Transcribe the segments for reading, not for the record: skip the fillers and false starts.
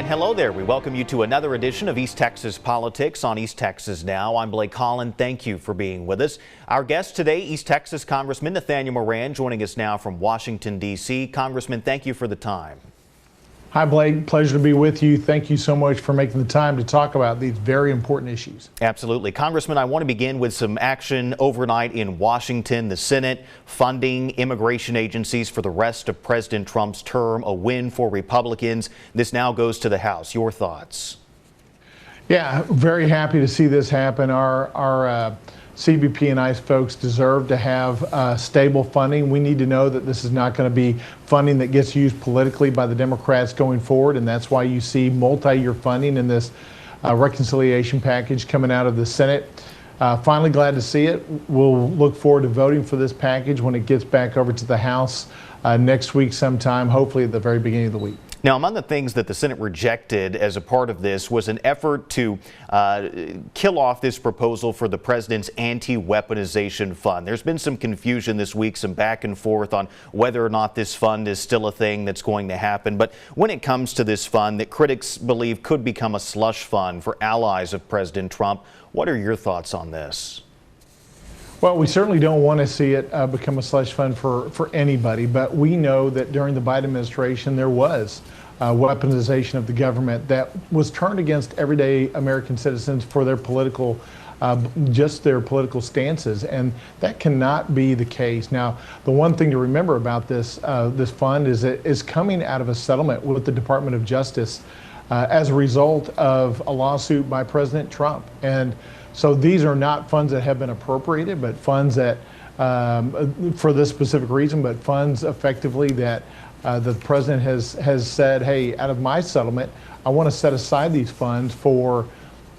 And hello there. We welcome you to another edition of East Texas Politics on East Texas Now. I'm Blake Collin. Thank you for being with us. Our guest today, East Texas Congressman Nathaniel Moran, joining us now from Washington, D.C. Congressman, thank you for the time. Hi, Blake. Pleasure to be with you. Thank you so much for making the time to talk about these very important issues. Absolutely. Congressman, I want to begin with some action overnight in Washington. The Senate funding immigration agencies for the rest of President Trump's term, a win for Republicans. This now goes to the House. Your thoughts? Yeah, very happy to see this happen. Our CBP and ICE folks deserve to have stable funding. We need to know that this is not going to be funding that gets used politically by the Democrats going forward, and that's why you see multi-year funding in this reconciliation package coming out of the Senate. Finally glad to see it. We'll look forward to voting for this package when it gets back over to the House next week sometime, hopefully at the very beginning of the week. Now, among the things that the Senate rejected as a part of this was an effort to kill off this proposal for the president's anti-weaponization fund. There's been some confusion this week, some back and forth on whether or not this fund is still a thing that's going to happen. But when it comes to this fund that critics believe could become a slush fund for allies of President Trump, what are your thoughts on this? Well, we certainly don't want to see it become a slush fund for anybody, but we know that during the Biden administration there was weaponization of the government that was turned against everyday American citizens for their political, just their political stances, and that cannot be the case. Now, the one thing to remember about this fund is it is coming out of a settlement with the Department of Justice as a result of a lawsuit by President Trump. And so these are not funds that have been appropriated, but funds that, for this specific reason, but funds effectively that the president has said, hey, out of my settlement, I want to set aside these funds for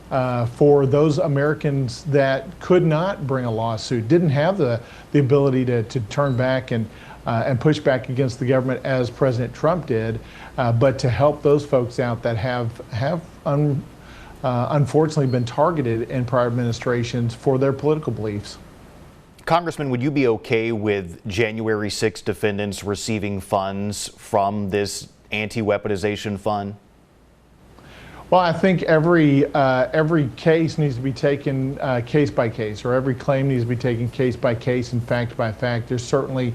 those Americans that could not bring a lawsuit, didn't have the ability to turn back and push back against the government as President Trump did, but to help those folks out that have unfortunately been targeted in prior administrations for their political beliefs. Congressman, would you be okay with January 6 defendants receiving funds from this anti-weaponization fund? Well, I think every case needs to be taken case by case, or every claim needs to be taken case by case and fact by fact. There's certainly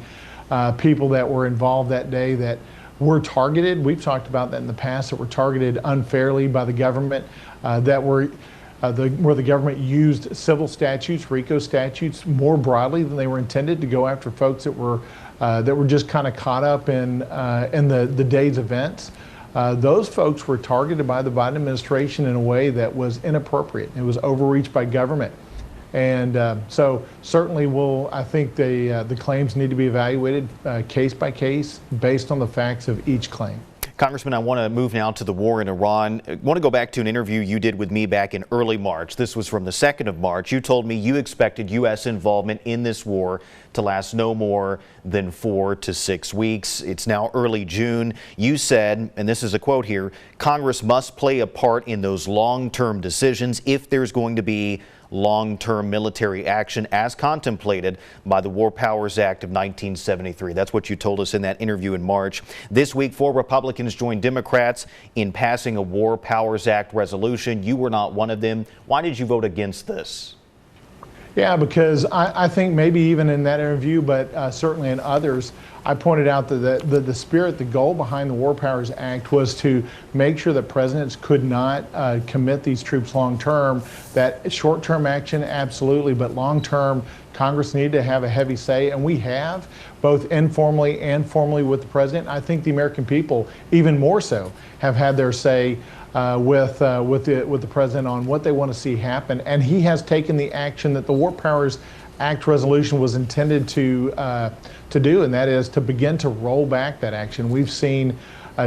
people that were involved that day that were targeted. We've talked about that in the past, that were targeted unfairly by the government, where the government used civil statutes, RICO statutes, more broadly than they were intended to go after folks that were just kind of caught up in the day's events. Those folks were targeted by the Biden administration in a way that was inappropriate. It was overreach by government. And so certainly I think the claims need to be evaluated case by case based on the facts of each claim. Congressman, I want to move now to the war in Iran. I want to go back to an interview you did with me back in early March. This was from the 2nd of March. You told me you expected U.S. involvement in this war to last no more than 4 to 6 weeks. It's now early June. You said, and this is a quote here, Congress must play a part in those long-term decisions if there's going to be long-term military action as contemplated by the War Powers Act of 1973. That's what you told us in that interview in March. This week, 4 Republicans joined Democrats in passing a War Powers Act resolution. You were not one of them. Why did you vote against this? Yeah, because I think maybe even in that interview, but certainly in others, I pointed out that the spirit, the goal behind the War Powers Act was to make sure that presidents could not commit these troops long term. That short term action, absolutely, but long term, Congress needed to have a heavy say, and we have, both informally and formally with the president. I think the American people, even more so, have had their say with the president on what they want to see happen, and he has taken the action that the War Powers Act resolution was intended to do, and that is to begin to roll back that action. We've seen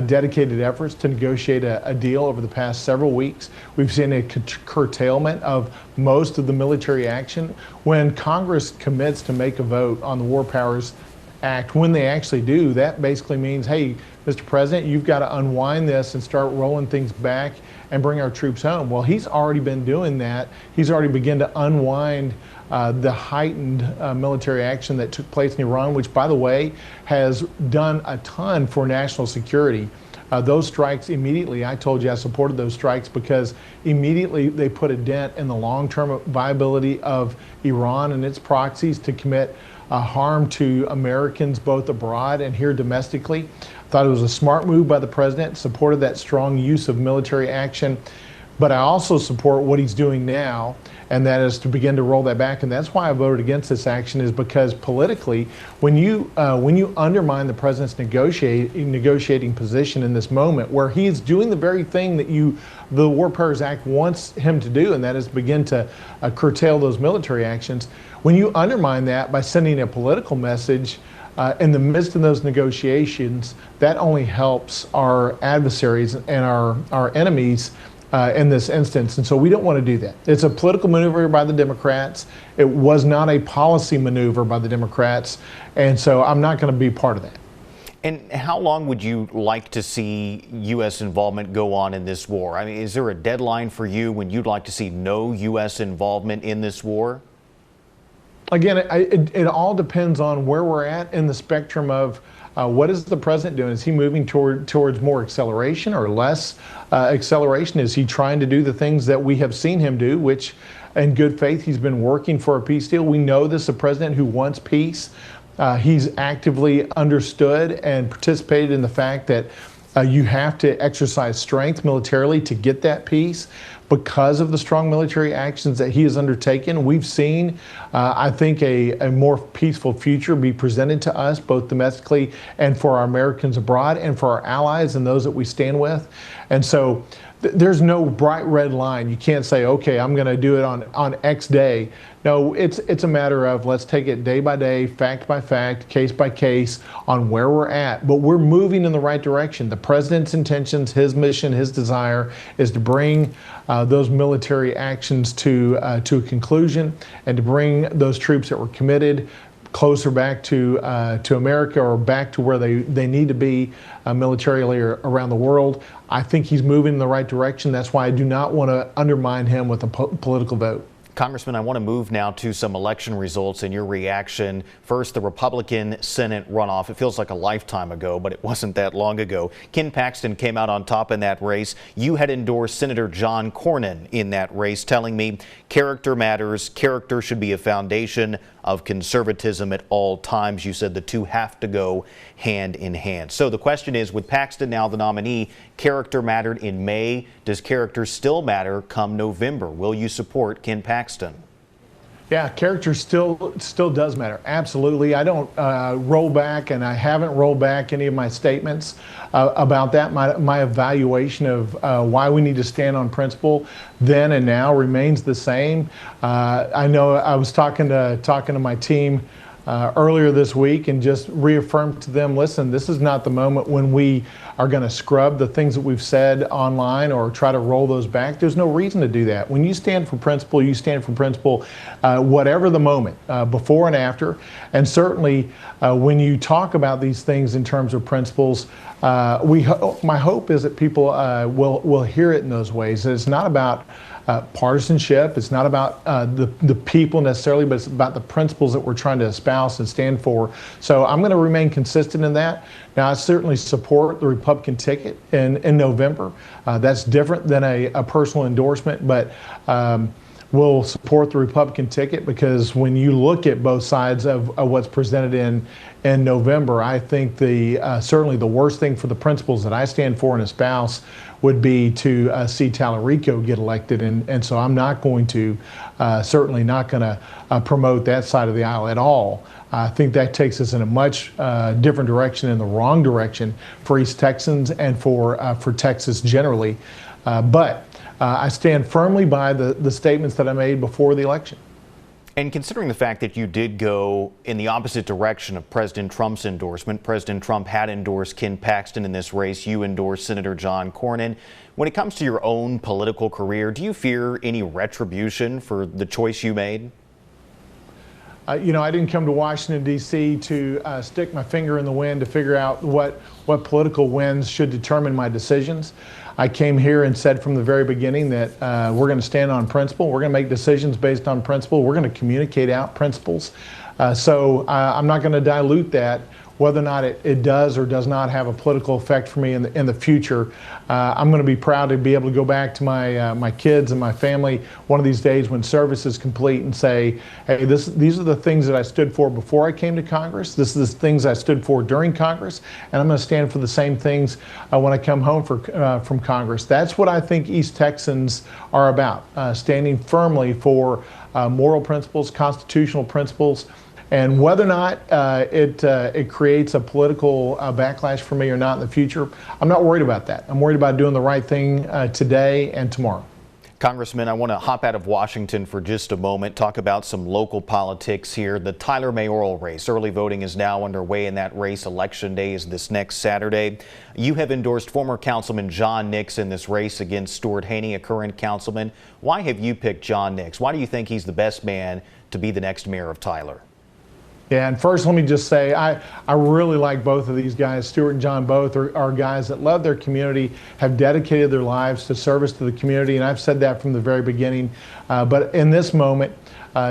dedicated efforts to negotiate a deal over the past several weeks. We've seen a curtailment of most of the military action. When Congress commits to make a vote on the War Powers Act, when they actually do, that basically means, hey, Mr. President, you've got to unwind this and start rolling things back and bring our troops home. Well, he's already been doing that. He's already begun to unwind the heightened military action that took place in Iran, which, by the way, has done a ton for national security those strikes immediately, I told you I supported those strikes because immediately they put a dent in the long-term viability of Iran and its proxies to commit harm to Americans both abroad and here domestically. I thought it was a smart move by the president, supported that strong use of military action. But I also support what he's doing now, and that is to begin to roll that back. And that's why I voted against this action, is because politically, when you undermine the president's negotiating position in this moment, where he is doing the very thing that the War Powers Act wants him to do, and that is begin to curtail those military actions, when you undermine that by sending a political message in the midst of those negotiations, that only helps our adversaries and our enemies in this instance. And so we don't want to do that. It's a political maneuver by the Democrats. It was not a policy maneuver by the Democrats. And so I'm not going to be part of that. And how long would you like to see U.S. involvement go on in this war? I mean, is there a deadline for you when you'd like to see no U.S. involvement in this war? Again, it all depends on where we're at in the spectrum of what is the president doing? Is he moving towards more acceleration or less acceleration? Is he trying to do the things that we have seen him do, which in good faith he's been working for a peace deal? We know this is a president who wants peace. He's actively understood and participated in the fact that you have to exercise strength militarily to get that peace. Because of the strong military actions that he has undertaken, we've seen, I think, a more peaceful future be presented to us, both domestically and for our Americans abroad and for our allies and those that we stand with. And so there's no bright red line. You can't say, okay, I'm going to do it on X day. No, it's a matter of let's take it day by day, fact by fact, case by case on where we're at. But we're moving in the right direction. The president's intentions, his mission, his desire is to bring those military actions to a conclusion and to bring those troops that were committed closer back to America or back to where they need to be militarily or around the world. I think he's moving in the right direction. That's why I do not want to undermine him with a political vote. Congressman, I want to move now to some election results and your reaction. First, the Republican Senate runoff. It feels like a lifetime ago, but it wasn't that long ago. Ken Paxton came out on top in that race. You had endorsed Senator John Cornyn in that race, telling me character matters. Character should be a foundation of conservatism at all times. You said the two have to go hand in hand. So the question is, with Paxton now the nominee, character mattered in May. Does character still matter come November? Will you support Ken Paxton? Yeah, character still does matter. Absolutely. I don't roll back, and I haven't rolled back any of my statements about that. My evaluation of why we need to stand on principle then and now remains the same. I know I was talking to my team earlier this week and just reaffirmed to them, listen, this is not the moment when we are going to scrub the things that we've said online or try to roll those back. There's no reason to do that. When you stand for principle, you stand for principle, whatever the moment, before and after. And certainly when you talk about these things in terms of principles, my hope is that people will hear it in those ways. It's not about partisanship. It's not about the people necessarily, but it's about the principles that we're trying to espouse and stand for. So I'm going to remain consistent in that. Now, I certainly support the Republican ticket in November. That's different than a personal endorsement, but we'll support the Republican ticket because when you look at both sides of what's presented in November, I think certainly the worst thing for the principles that I stand for and espouse would be to see Tallarico get elected. And so I'm not going to, certainly not going to promote that side of the aisle at all. I think that takes us in a much different direction, in the wrong direction for East Texans and for Texas generally. But I stand firmly by the statements that I made before the election. And considering the fact that you did go in the opposite direction of President Trump's endorsement, President Trump had endorsed Ken Paxton in this race, you endorsed Senator John Cornyn. When it comes to your own political career, do you fear any retribution for the choice you made? You know, I didn't come to Washington, D.C. to stick my finger in the wind to figure out what political winds should determine my decisions. I came here and said from the very beginning that we're going to stand on principle. We're going to make decisions based on principle. We're going to communicate out principles. So I'm not going to dilute that whether or not it does or does not have a political effect for me in the future. I'm going to be proud to be able to go back to my kids and my family one of these days when service is complete and say, hey, these are the things that I stood for before I came to Congress. This is the things I stood for during Congress, and I'm going to stand for the same things when I come home from Congress. That's what I think East Texans are about, standing firmly for moral principles, constitutional principles. And whether or not it creates a political backlash for me or not in the future, I'm not worried about that. I'm worried about doing the right thing today and tomorrow. Congressman, I want to hop out of Washington for just a moment, talk about some local politics here. The Tyler mayoral race. Early voting is now underway in that race. Election day is this next Saturday. You have endorsed former Councilman John Nix in this race against Stuart Haney, a current councilman. Why have you picked John Nix? Why do you think he's the best man to be the next mayor of Tyler? Yeah, and first let me just say I really like both of these guys. Stuart and John both are guys that love their community, have dedicated their lives to service to the community, and I've said that from the very beginning. But in this moment,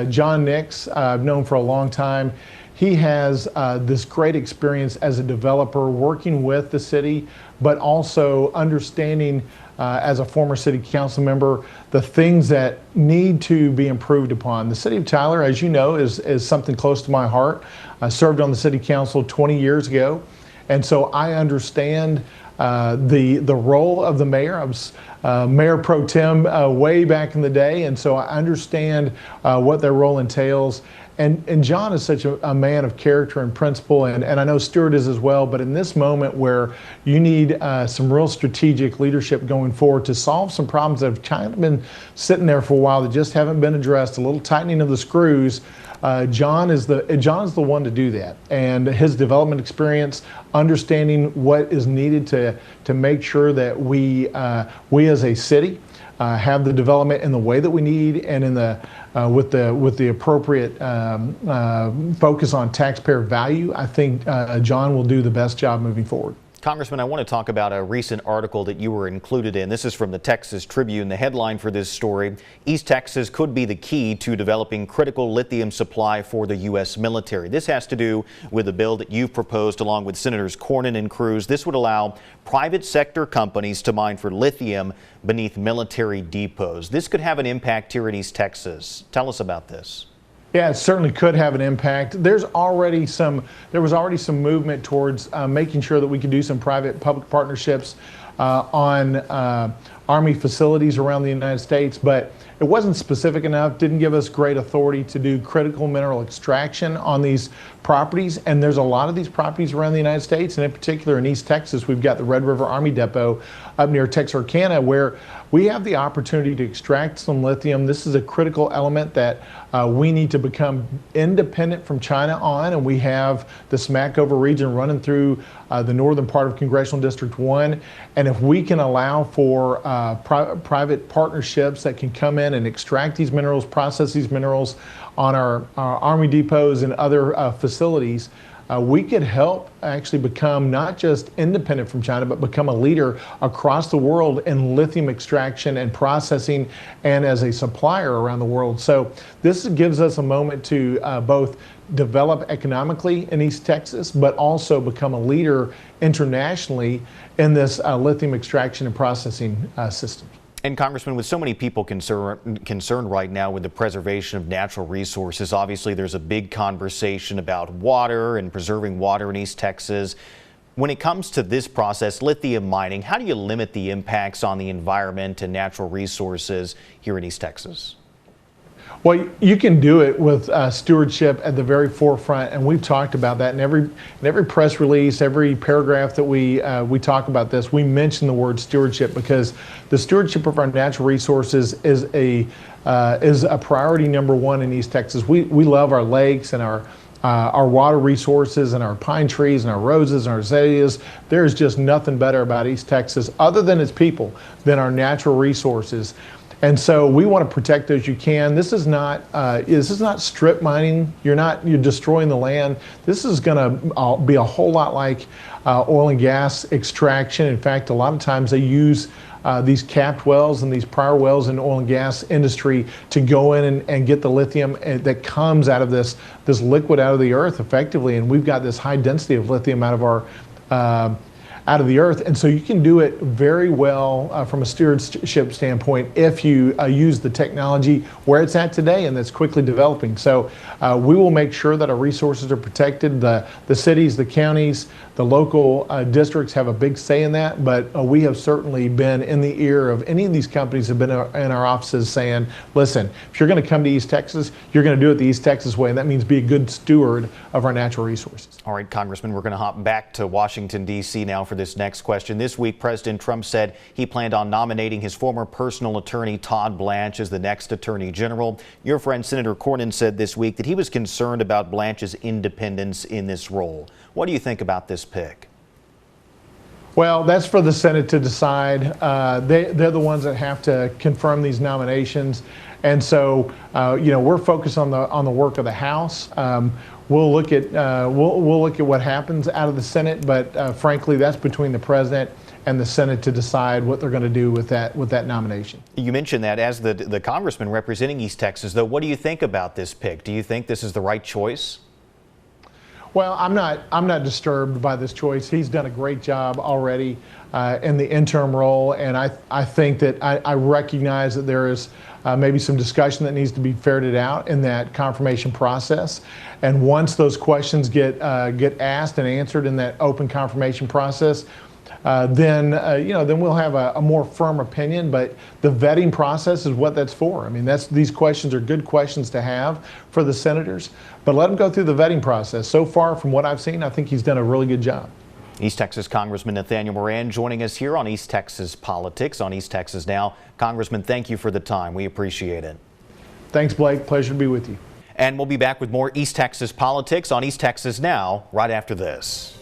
John Nix, I've known for a long time. He has this great experience as a developer working with the city, but also understanding as a former city council member the things that need to be improved upon. The city of Tyler, as you know, is something close to my heart. I served on the city council 20 years ago, and so I understand the role of the mayor. I was Mayor Pro Tem way back in the day, and so I understand what their role entails. And John is such a man of character and principle, and I know Stuart is as well, but in this moment where you need some real strategic leadership going forward to solve some problems that have kind of been sitting there for a while that just haven't been addressed, a little tightening of the screws, John is the one to do that. And his development experience, understanding what is needed to make sure that we as a city have the development in the way that we need and in the with the appropriate focus on taxpayer value, I think John will do the best job moving forward. Congressman, I want to talk about a recent article that you were included in. This is from the Texas Tribune. The headline for this story: East Texas could be the key to developing critical lithium supply for the U.S. military. This has to do with a bill that you've proposed along with Senators Cornyn and Cruz. This would allow private sector companies to mine for lithium beneath military depots. This could have an impact here in East Texas. Tell us about this. Yeah, it certainly could have an impact. There was already some movement towards making sure that we could do some private-public partnerships on Army facilities around the United States, but it wasn't specific enough, didn't give us great authority to do critical mineral extraction on these properties. And there's a lot of these properties around the United States, and in particular in East Texas, we've got the Red River Army Depot up near Texarkana, where we have the opportunity to extract some lithium. This is a critical element that we need to become independent from China on, and we have the Smackover region running through the northern part of Congressional District 1. And if we can allow for private partnerships that can come in and extract these minerals, process these minerals on our Army depots and other facilities, we could help actually become not just independent from China, but become a leader across the world in lithium extraction and processing and as a supplier around the world. So this gives us a moment to both develop economically in East Texas, but also become a leader internationally in this lithium extraction and processing system. And Congressman, with so many people concerned right now with the preservation of natural resources, obviously there's a big conversation about water and preserving water in East Texas. When it comes to this process, lithium mining, how do you limit the impacts on the environment and natural resources here in East Texas? Well, you can do it with stewardship at the very forefront, and we've talked about that in every press release, every paragraph that we talk about this. We mention the word stewardship because the stewardship of our natural resources is a priority number one in East Texas. We love our lakes and our water resources and our pine trees and our roses and our azaleas. There's just nothing better about East Texas other than its people than our natural resources. And so we want to protect those you can. This is not strip mining. You're destroying the land. This is going to be a whole lot like oil and gas extraction. In fact, a lot of times they use these capped wells and these prior wells in the oil and gas industry to go in and get the lithium that comes out of this liquid out of the earth effectively. And we've got this high density of lithium out of the earth, and so you can do it very well from a stewardship standpoint if you use the technology where it's at today, and that's quickly developing. So we will make sure that our resources are protected. The cities, the counties, the local districts have a big say in that, but we have certainly been in the ear of any of these companies that have been in our offices saying, listen, if you're going to come to East Texas, you're going to do it the East Texas way, and that means be a good steward of our natural resources. All right, Congressman, we're going to hop back to Washington, D.C. now for this next question. This week, President Trump said he planned on nominating his former personal attorney, Todd Blanche, as the next Attorney General. Your friend Senator Cornyn said this week that he was concerned about Blanche's independence in this role. What do you think about this pick? Well, that's for the Senate to decide. They're the ones that have to confirm these nominations, and so we're focused on the work of the House. We'll look at what happens out of the Senate, but frankly, that's between the president and the Senate to decide what they're going to do with that nomination. You mentioned that as the congressman representing East Texas, though. What do you think about this pick? Do you think this is the right choice? Well, I'm not disturbed by this choice. He's done a great job already in the interim role, and I think that I recognize that there is maybe some discussion that needs to be ferreted out in that confirmation process. And once those questions get asked and answered in that open confirmation process, then we'll have a more firm opinion. But the vetting process is what that's for. I mean, these questions are good questions to have for the senators, but let them go through the vetting process. So far, from what I've seen, I think he's done a really good job. East Texas Congressman Nathaniel Moran joining us here on East Texas Politics on East Texas Now. Congressman, thank you for the time. We appreciate it. Thanks, Blake. Pleasure to be with you. And we'll be back with more East Texas Politics on East Texas Now right after this.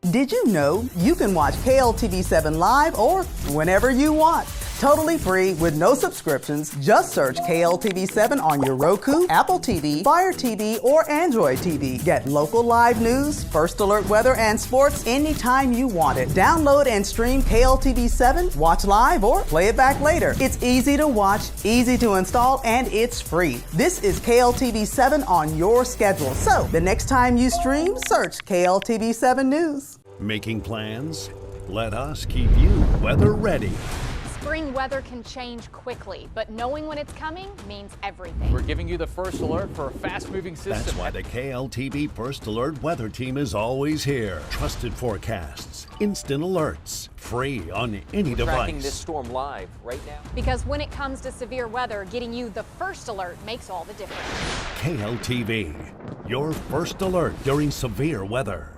Did you know you can watch KLTV 7 live or whenever you want? Totally free with no subscriptions. Just search KLTV 7 on your Roku, Apple TV, Fire TV, or Android TV. Get local live news, first alert weather, and sports anytime you want it. Download and stream KLTV 7, watch live, or play it back later. It's easy to watch, easy to install, and it's free. This is KLTV 7 on your schedule. So the next time you stream, search KLTV 7 News. Making plans? Let us keep you weather ready. Spring weather can change quickly, but knowing when it's coming means everything. We're giving you the first alert for a fast-moving system. That's why the KLTV First Alert weather team is always here. Trusted forecasts, instant alerts, free on any device. Tracking this storm live right now. Because when it comes to severe weather, getting you the first alert makes all the difference. KLTV, your first alert during severe weather.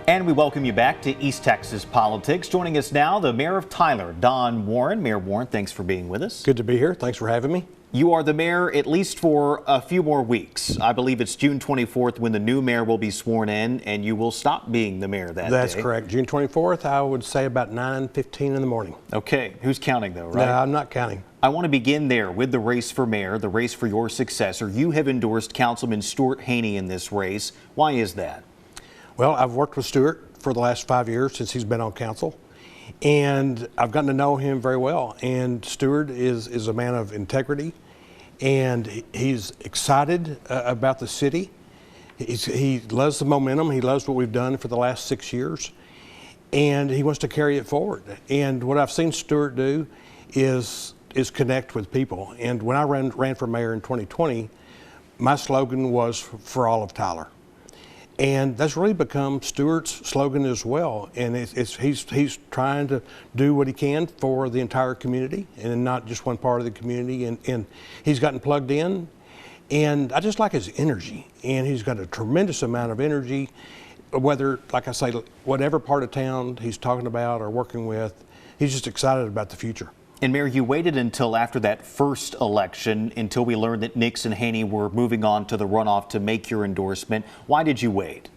And we welcome you back to East Texas Politics. Joining us now, the mayor of Tyler, Don Warren. Mayor Warren, thanks for being with us. Good to be here. Thanks for having me. You are the mayor at least for a few more weeks. I believe it's June 24th when the new mayor will be sworn in, and you will stop being the mayor that day. That's correct. June 24th, I would say about 9:15 in the morning. Okay. Who's counting, though, right? No, I'm not counting. I want to begin there with the race for mayor, the race for your successor. You have endorsed Councilman Stuart Haney in this race. Why is that? Well, I've worked with Stuart for the last 5 years since he's been on council, and I've gotten to know him very well. And Stuart is a man of integrity, and he's excited about the city. He loves the momentum. He loves what we've done for the last 6 years, and he wants to carry it forward. And what I've seen Stuart do is connect with people. And when I ran for mayor in 2020, my slogan was for all of Tyler. And that's really become Stuart's slogan as well. And he's trying to do what he can for the entire community and not just one part of the community. And he's gotten plugged in. And I just like his energy. And he's got a tremendous amount of energy, whether, like I say, whatever part of town he's talking about or working with, he's just excited about the future. And Mayor, you waited until after that first election until we learned that Nix and Haney were moving on to the runoff to make your endorsement. Why did you wait?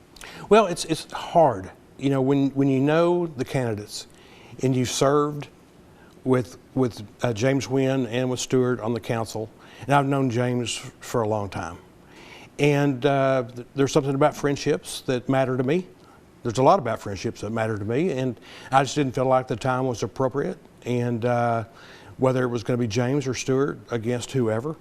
Well, it's hard. You know, when you know the candidates and you've served with James Wynn and with Stewart on the council, and I've known James for a long time. And there's something about friendships that matter to me. There's a lot about friendships that matter to me, and I just didn't feel like the time was appropriate. And whether it was going to be James or Stewart against whoever,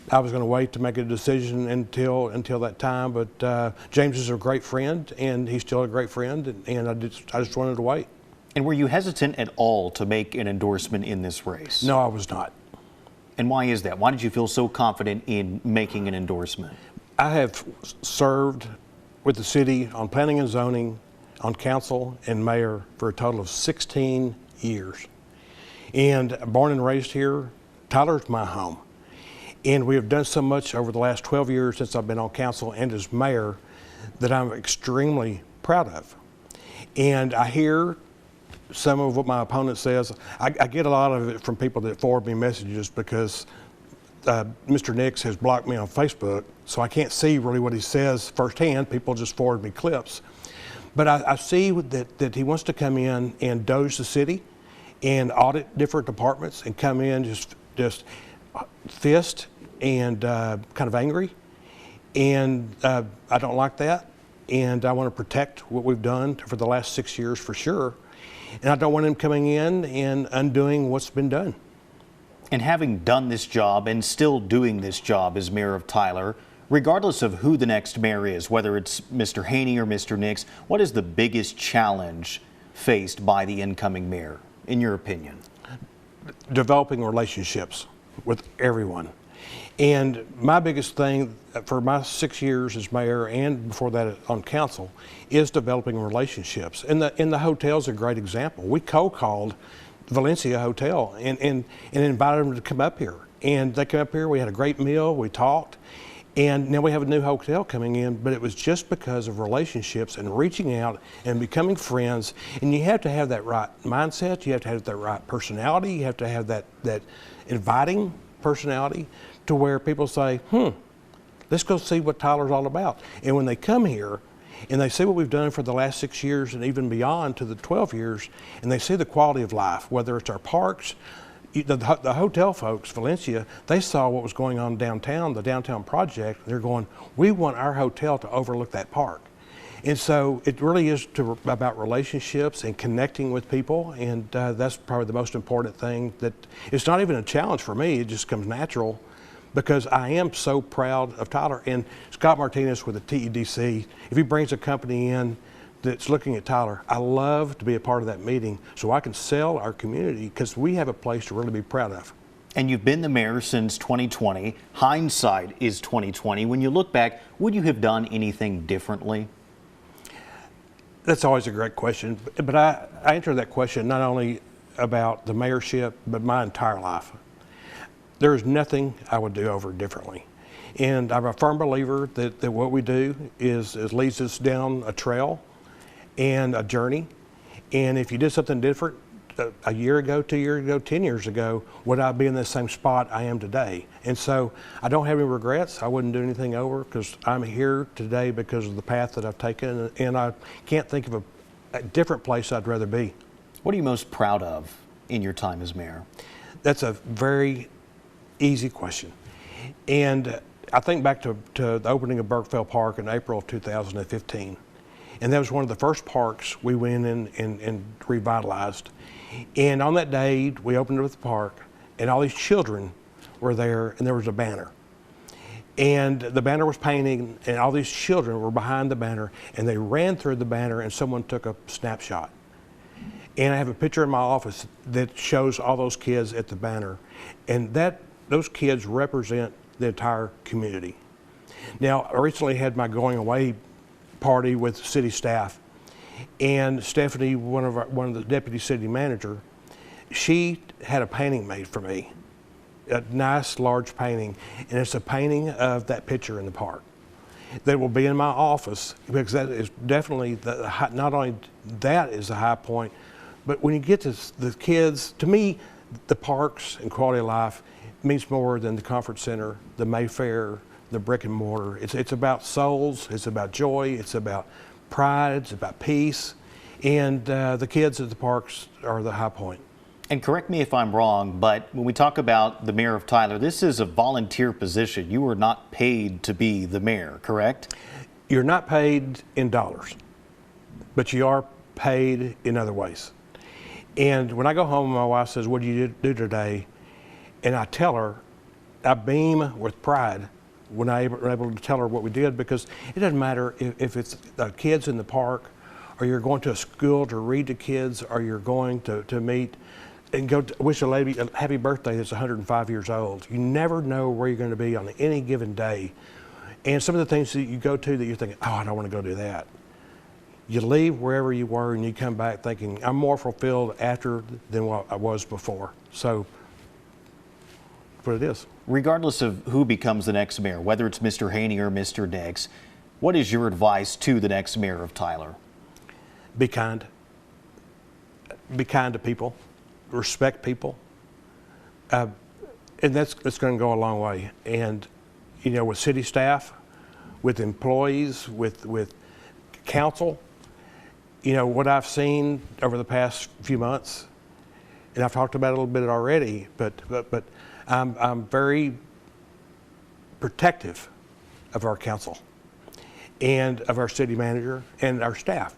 I was going to wait to make a decision until that time. But James is a great friend, and he's still a great friend, and I just wanted to wait. And were you hesitant at all to make an endorsement in this race? No, I was not. And why is that? Why did you feel so confident in making an endorsement? I have served with the city on planning and zoning, on council and mayor for a total of 16 years. And born and raised here, Tyler's my home. And we have done so much over the last 12 years since I've been on council and as mayor that I'm extremely proud of. And I hear some of what my opponent says. I get a lot of it from people that forward me messages because Mr. Nix has blocked me on Facebook, so I can't see really what he says firsthand. People just forward me clips. But I see that he wants to come in and doge the city and audit different departments and come in just fist and kind of angry. And I don't like that. And I want to protect what we've done for the last 6 years for sure. And I don't want him coming in and undoing what's been done. And having done this job and still doing this job as mayor of Tyler, regardless of who the next mayor is, whether it's Mr. Haney or Mr. Nix, what is the biggest challenge faced by the incoming mayor, in your opinion? Developing relationships with everyone. And my biggest thing for my 6 years as mayor and before that on council is developing relationships. And the hotel's a great example. We called Valencia Hotel and invited them to come up here. And they came up here, we had a great meal, we talked. And now we have a new hotel coming in, but it was just because of relationships and reaching out and becoming friends. And you have to have that right mindset, you have to have that right personality, you have to have that inviting personality to where people say, let's go see what Tyler's all about. And when they come here and they see what we've done for the last 6 years and even beyond to the 12 years, and they see the quality of life, whether it's our parks, the hotel folks, Valencia, they saw what was going on downtown, the downtown project. They're going, we want our hotel to overlook that park. And so it really is about relationships and connecting with people, and that's probably the most important thing. That it's not even a challenge for me, it just comes natural because I am so proud of Tyler. And Scott Martinez with the TEDC, if he brings a company in that's looking at Tyler, I love to be a part of that meeting so I can sell our community because we have a place to really be proud of. And you've been the mayor since 2020. Hindsight is 2020. When you look back, would you have done anything differently? That's always a great question, but I answer that question not only about the mayorship, but my entire life. There is nothing I would do over differently. And I'm a firm believer that what we do is leads us down a trail and a journey. And if you did something different a year ago, 2 years ago, 10 years ago, would I be in the same spot I am today? And so I don't have any regrets. I wouldn't do anything over because I'm here today because of the path that I've taken, and I can't think of a different place I'd rather be. What are you most proud of in your time as mayor? That's a very easy question. And I think back to the opening of Burkeville Park in April of 2015. And that was one of the first parks we went in and revitalized. And on that day, we opened up the park, and all these children were there, and there was a banner. And the banner was painting, and all these children were behind the banner, and they ran through the banner, and someone took a snapshot. And I have a picture in my office that shows all those kids at the banner. And those kids represent the entire community. Now, I recently had my going away party with city staff, and Stephanie, one of the deputy city manager, she had a painting made for me, a nice large painting, and it's a painting of that picture in the park that will be in my office because that is definitely not only that is a high point, but when you get to the kids, to me, the parks and quality of life means more than the conference center, the Mayfair, the brick and mortar. It's about souls, it's about joy, it's about pride, it's about peace, and the kids at the parks are the high point. And correct me if I'm wrong, but when we talk about the mayor of Tyler, this is a volunteer position. You are not paid to be the mayor, correct? You're not paid in dollars, but you are paid in other ways. And when I go home, my wife says, "What did you do today?" And I tell her, I beam with pride when I'm able to tell her what we did, because it doesn't matter if it's the kids in the park, or you're going to a school to read to kids, or you're going to meet and go to wish a lady a happy birthday that's 105 years old. You never know where you're going to be on any given day. And some of the things that you go to that you're thinking, oh, I don't want to go do that. You leave wherever you were and you come back thinking, I'm more fulfilled after than what I was before. So, that's what it is. Regardless of who becomes the next mayor, whether it's Mr. Haney or Mr. Nix, what is your advice to the next mayor of Tyler? Be kind. Be kind to people. Respect people. And that's going to go a long way. And, you know, with city staff, with employees, with council, you know, what I've seen over the past few months, and I've talked about it a little bit already, but I'm very protective of our council and of our city manager and our staff.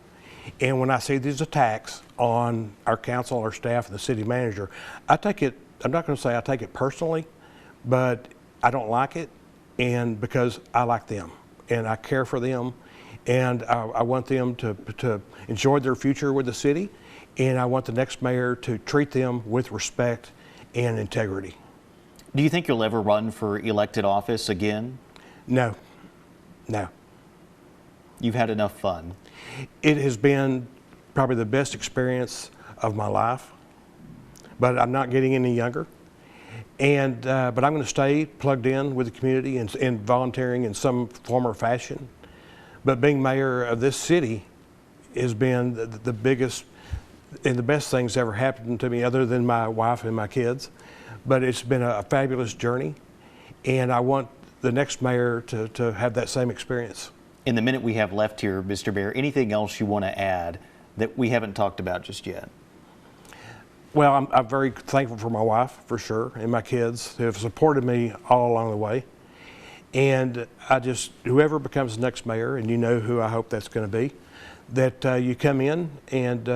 And when I see these attacks on our council, our staff, and the city manager, I take it, I'm not going to say I take it personally, but I don't like it, and because I like them and I care for them, and I want them to enjoy their future with the city, and I want the next mayor to treat them with respect and integrity. Do you think you'll ever run for elected office again? No, no. You've had enough fun. It has been probably the best experience of my life, but I'm not getting any younger. And but I'm going to stay plugged in with the community and volunteering in some form or fashion. But being mayor of this city has been the biggest and the best things ever happened to me, other than my wife and my kids. But it's been a fabulous journey, and I want the next mayor to have that same experience. In the minute we have left here, Mr. Mayor, anything else you want to add that we haven't talked about just yet? Well, I'm very thankful for my wife, for sure, and my kids who have supported me all along the way. And I just, whoever becomes the next mayor, and you know who I hope that's going to be, that you come in and,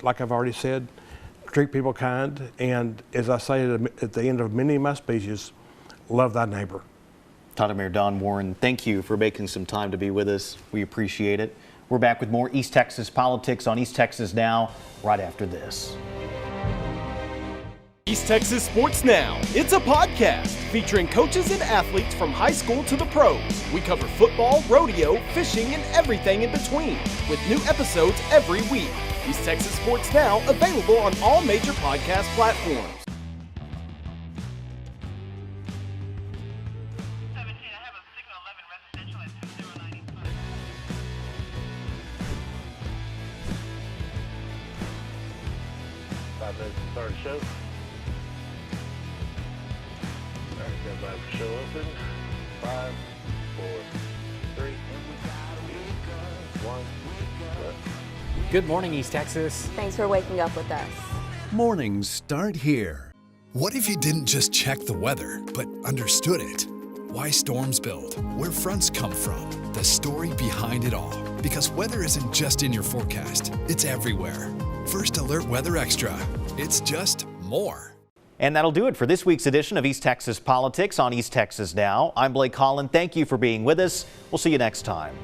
like I've already said, treat people kind, and as I say at the end of many of my speeches, love thy neighbor. Tyler Mayor Don Warren, thank you for making some time to be with us. We appreciate it. We're back with more East Texas politics on East Texas Now right after this. East Texas Sports Now. It's a podcast featuring coaches and athletes from high school to the pros. We cover football, rodeo, fishing, and everything in between, with new episodes every week. East Texas Sports Now, available on all major podcast platforms. Start show. All right, got my show open. 5, 4, 3, 1. Good morning, East Texas. Thanks for waking up with us. Mornings start here. What if you didn't just check the weather, but understood it? Why storms build, where fronts come from, the story behind it all. Because weather isn't just in your forecast, it's everywhere. First Alert Weather Extra. It's just more. And that'll do it for this week's edition of East Texas Politics on East Texas Now. I'm Blake Collin. Thank you for being with us. We'll see you next time.